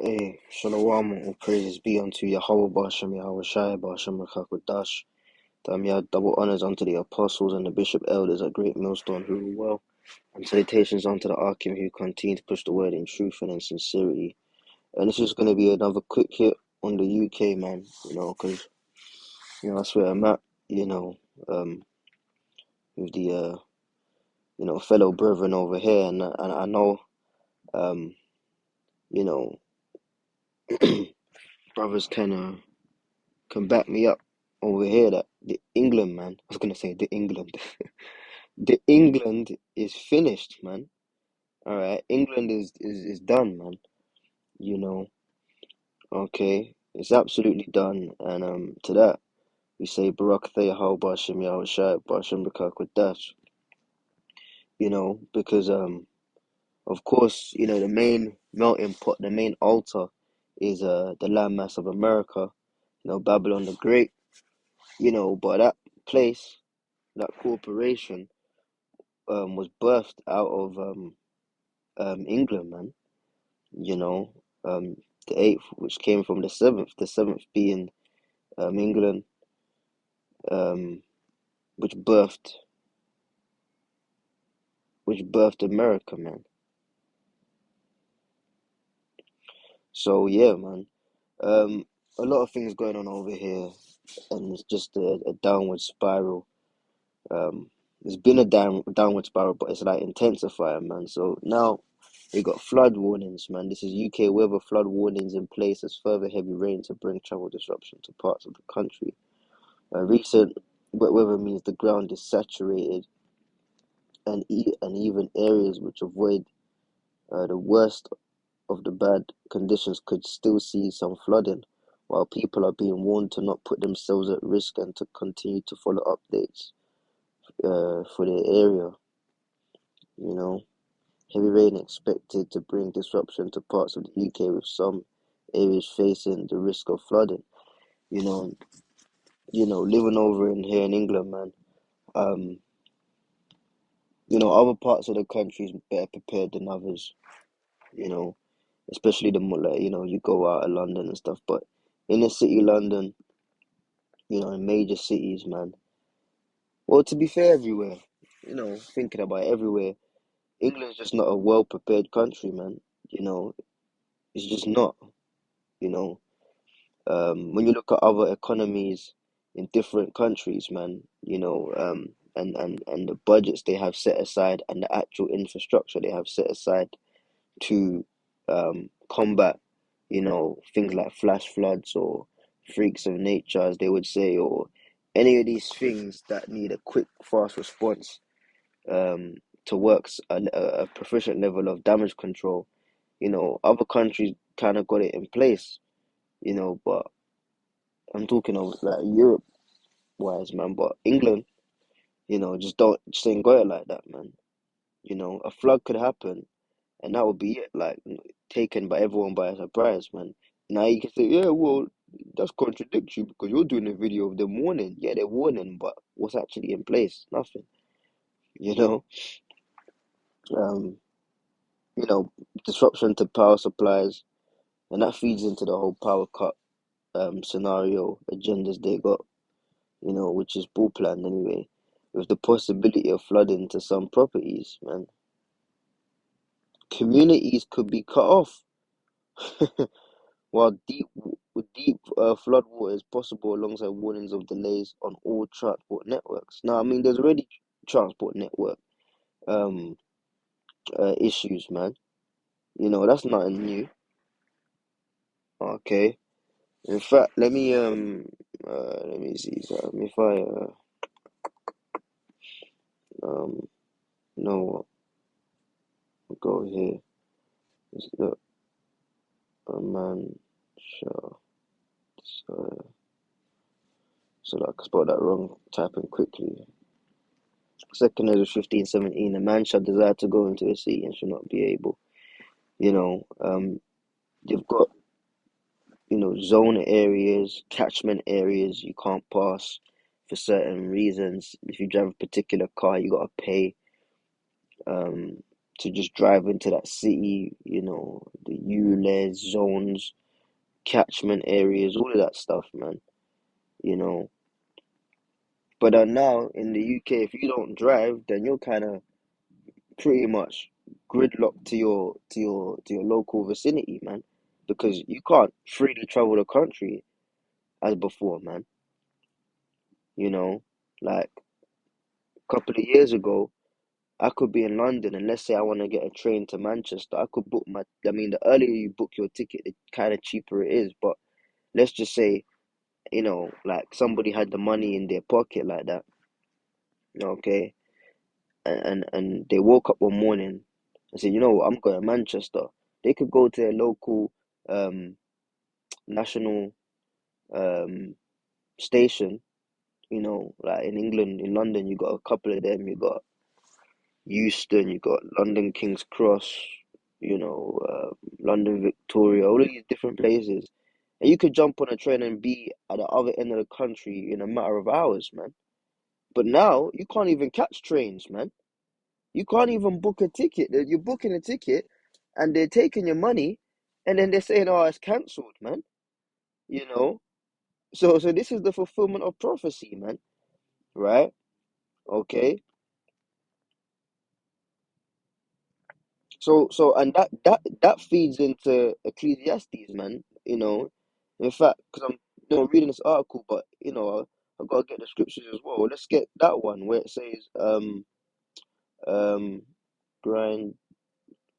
Hey, Shalom, all praises be unto Yahweh Bashem, Yahweh Shai Bashem, Rakakwadash. Double honors unto the apostles and the bishop elders at Great Millstone who rule well, and salutations unto the Archim who continue to push the word in truth and in sincerity. And this is going to be another quick hit on the UK, man, because, that's where I'm at, with the, fellow brethren over here, and I know, um, you know, brothers can back me up over here that the England, man. I was gonna say the England. The England is finished, man. All right, England is done, man. You know, okay, it's absolutely done. And to that we say Barak Thayahal Bashim Yahushai Bashim Bakakwadash. Because of course, the main melting pot, the main altar is the landmass of America. Babylon the Great. But that place, that corporation, was birthed out of England, man. You know, um, the eighth, which came from the seventh being England, um, which birthed America, man. So yeah, man. A lot of things going on over here, and it's just a downward spiral. Um, it's been a downward spiral, but it's like intensifying, man. So now we got flood warnings, man. This is UK weather flood warnings in place as further heavy rain to bring travel disruption to parts of the country. Recent wet weather means the ground is saturated, and even areas which avoid the worst of the bad conditions could still see some flooding, while people are being warned to not put themselves at risk and to continue to follow updates for their area. You know, heavy rain expected to bring disruption to parts of the UK, with some areas facing the risk of flooding. You know, living over in here in England, man. Um, other parts of the country is better prepared than others. You know, especially the more like, you go out of London and stuff. But in the city, London, in major cities, man. Well, to be fair, everywhere. Thinking about it, everywhere. England's just not a well prepared country, man. You know, it's just not. You know, when you look at other economies in different countries, man, and the budgets they have set aside and the actual infrastructure they have set aside to combat, things like flash floods or freaks of nature, as they would say, or any of these things that need a quick, fast response um, towards a proficient level of damage control. Other countries kind of got it in place, but I'm talking of like Europe wise, man. But England, just ain't got it like that, man. A flood could happen and that would be it, like taken by everyone by surprise, man. Now you can say, yeah, well, that's contradictory because you're doing a video of them warning. Yeah, they're warning, but what's actually in place? Nothing. You know, um, you know, disruption to power supplies, and that feeds into the whole power cut scenario agendas they got. Which is bull planned anyway, with the possibility of flooding to some properties, man. Communities could be cut off. While deep flood water is possible alongside warnings of delays on all transport networks. Now, I mean, there's already transport network um issues, man. That's nothing new. Okay. In fact, let me see. So if I um no go here, it's the a man shall so like I spelled that wrong. Typing quickly. Second Ezra 15:17. A man shall desire to go into a city and shall not be able. You know, um, you've got, zone areas, catchment areas you can't pass for certain reasons. If you drive a particular car, you gotta pay um to just drive into that city, the ULEZ zones, catchment areas, all of that stuff, man. You know. But now in the UK, if you don't drive, then you're kind of pretty much gridlocked to your local vicinity, man, because you can't freely travel the country as before, man. You know, like a couple of years ago, I could be in London, and let's say I want to get a train to Manchester. I could book my. I mean, the earlier you book your ticket, the kind of cheaper it is. But let's just say, like somebody had the money in their pocket like that, okay, and they woke up one morning and said, you know what, I'm going to Manchester. They could go to their local um national um station. Like in England, in London, you got a couple of them. You got Euston, you got London King's Cross, London Victoria, all of these different places. And you could jump on a train and be at the other end of the country in a matter of hours, man. But now you can't even catch trains, man. You can't even book a ticket. You're booking a ticket and they're taking your money and then they're saying, oh, it's cancelled, man. You know? So this is the fulfillment of prophecy, man. Right? Okay. So and that feeds into Ecclesiastes, man. In fact, because I'm reading this article, but I gotta get the scriptures as well. Let's get that one where it says um grind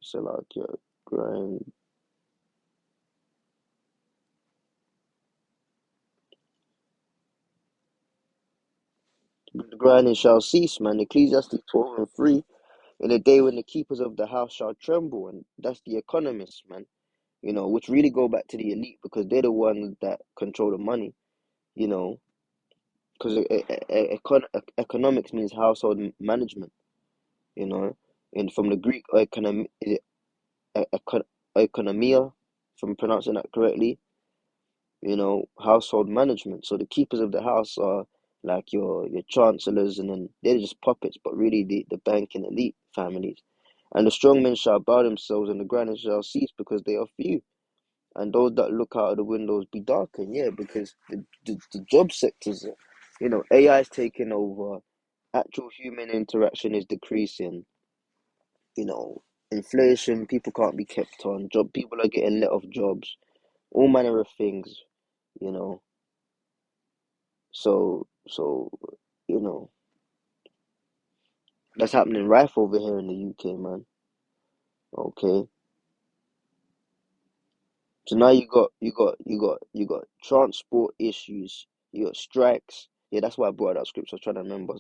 Salakia grind the grinding shall cease, man. Ecclesiastes 12:3. In a day when the keepers of the house shall tremble, and that's the economists, man. Which really go back to the elite because they're the ones that control the money. You know, because economics means household management. And from the Greek is it economia, if I'm pronouncing that correctly. Household management. So the keepers of the house are like your chancellors, and then they're just puppets, but really the banking elite families. And the strong men shall bow themselves, and the grinders shall cease because they are few. And those that look out of the windows be darkened. Yeah, because the job sectors, AI is taking over, actual human interaction is decreasing, you know, inflation, people can't be kept on, people are getting let off jobs, all manner of things, you know. So, you know, that's happening rife over here in the UK, man. Okay. So now you got transport issues, you got strikes. Yeah, that's why I brought that scripture. I was trying to remember.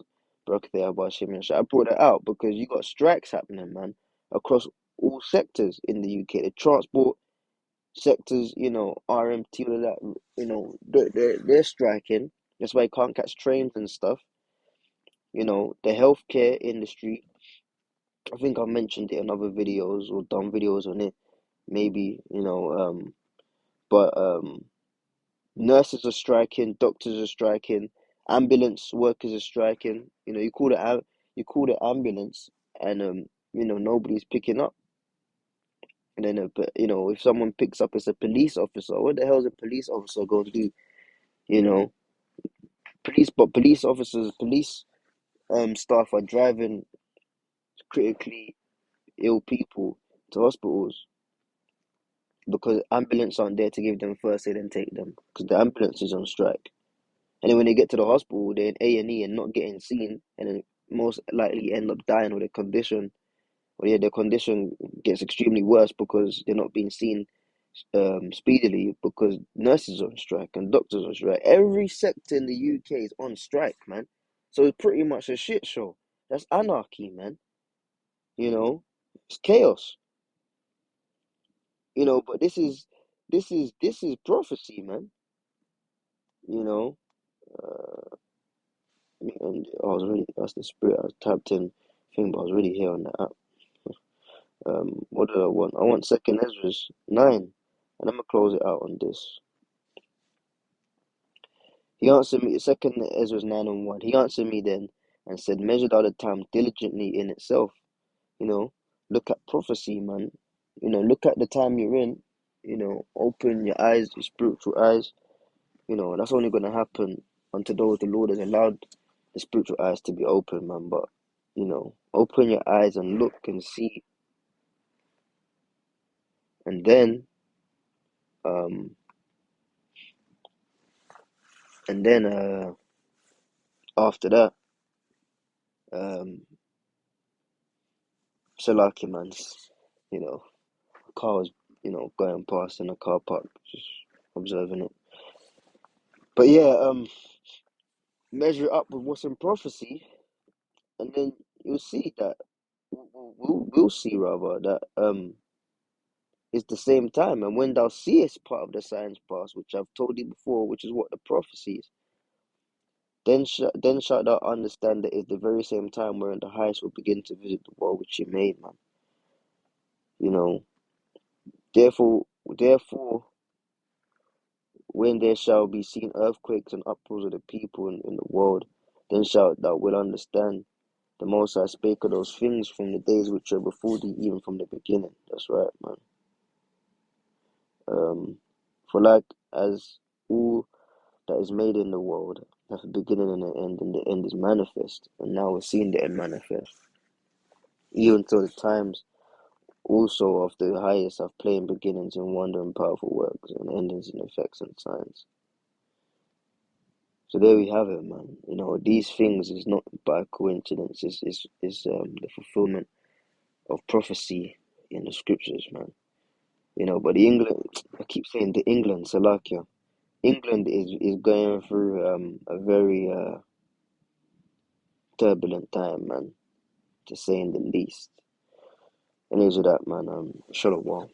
Broke there about Shimon. I brought it out because you got strikes happening, man, across all sectors in the UK. The transport sectors, RMT, all of that, they're striking. That's why you can't catch trains and stuff. The healthcare industry. I think I mentioned it in other videos or done videos on it, maybe, but nurses are striking, doctors are striking, ambulance workers are striking. You call it ambulance, and nobody's picking up. And then, if someone picks up as a police officer, what the hell is a police officer going to do? You know, police officers, police staff are driving critically ill people to hospitals because ambulance aren't there to give them first aid and take them because the ambulance is on strike. And then when they get to the hospital, they're in A&E and not getting seen, and then most likely end up dying with a condition. Or yeah, their condition gets extremely worse because they're not being seen speedily because nurses are on strike and doctors are on strike. Every sector in the UK is on strike, man. So it's pretty much a shit show. That's anarchy, man. It's chaos. But this is prophecy, man. You know, uh, and I was really that's the spirit I was tapped in thing, but I was really here on that app. What did I want? I want second Ezra's 9, and I'm gonna close it out on this. He answered me, second Ezra's 9 and 1. He answered me then and said, measure thou the time diligently in itself. You know, look at prophecy, man. Look at the time you're in. Open your eyes, your spiritual eyes. That's only gonna happen unto those the Lord has allowed the spiritual eyes to be open, man. But open your eyes and look and see, and then um, after that, um, Salaki, man. You know, car was going past in a car park, just observing it. But yeah, measure it up with what's in prophecy, and then you'll see that we'll see rather that it's the same time. And when thou seest part of the signs pass, which I've told you before, which is what the prophecy is, then shalt thou understand that it's the very same time wherein the highest will begin to visit the world which he made, man. You know, therefore, when there shall be seen earthquakes and uproars of the people in the world, then shalt thou will understand. The Most High spake of those things from the days which were before thee, even from the beginning. That's right, man. For like as all that is made in the world hath a beginning and an end, and the end is manifest, and now we're seeing the end manifest. Even till the times also of the highest have plain beginnings in wonder and powerful works, and endings in effects and signs. So there we have it, man. These things is not by coincidence. Is the fulfillment of prophecy in the scriptures, man. But the England, I keep saying the England, Salakia. England is going through a very turbulent time, man, to say in the least. And here's that, man. Shalom.